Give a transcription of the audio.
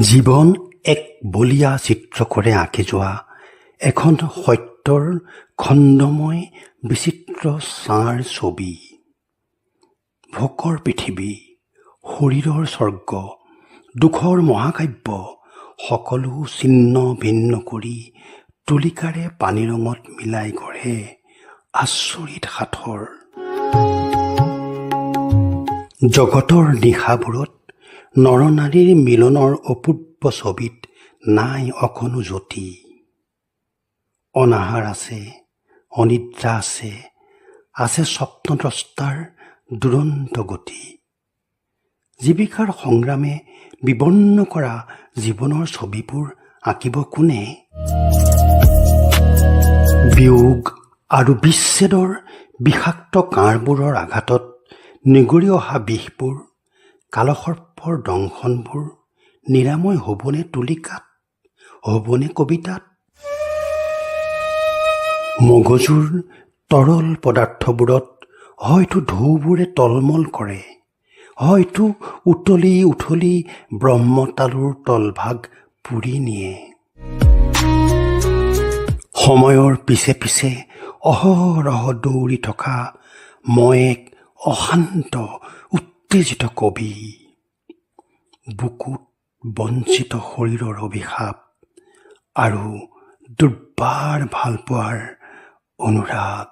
জীৱন এক বলীয়া চিত্ৰকৰে আঁকি যোৱা এখন সত্যৰ খণ্ডময় বিচিত্ৰ ছাঁৰ ছবি। ভোকৰ পৃথিৱী, শৰীৰৰ স্বৰ্গ, দুখৰ মহাকাব্য সকলো ছিন্ন ভিন্ন কৰি তুলিকাৰে পানী ৰঙত মিলাই গঢ়ে আচৰিত সাঁথৰ। জগতৰ নিশাবোৰত নৰনাৰীৰ মিলনৰ অপূৰ্ব ছবিত নাই অকণো জ্যোতি। অনাহাৰ আছে, অনিদ্ৰা আছে, আছে স্বপ্নদ্ৰষ্টাৰ দুৰন্ত গতি। জীৱিকাৰ সংগ্ৰামে বিবৰ্ণ কৰা জীৱনৰ ছবিবোৰ আঁকিব কোনে? বিয়োগ আৰু বিচ্ছেদৰ বিষাক্ত কাঁড়বোৰৰ আঘাতত নিগৰি অহা বিষবোৰ, কালসৰ্পৰ দংশনবোৰ নিৰাময় হ'বনে তুলিকাত, হ'বনে কবিতাত? মগজুৰ তৰল পদাৰ্থবোৰত হয়তো ঢৌবোৰে তলমল কৰে, হয়তো উতলি উঠলি ব্ৰহ্মতালুৰ তলভাগ পুৰি নিয়ে। সময়ৰ পিছে পিছে অহৰহ দৌৰি থকা মই এক অশান্ত উত্তেজিত কবি। বুকুত বঞ্চিত শৰীৰৰ অভিশাপ আৰু দুৰ্বাৰ ভালপোৱাৰ অনুৰাগ।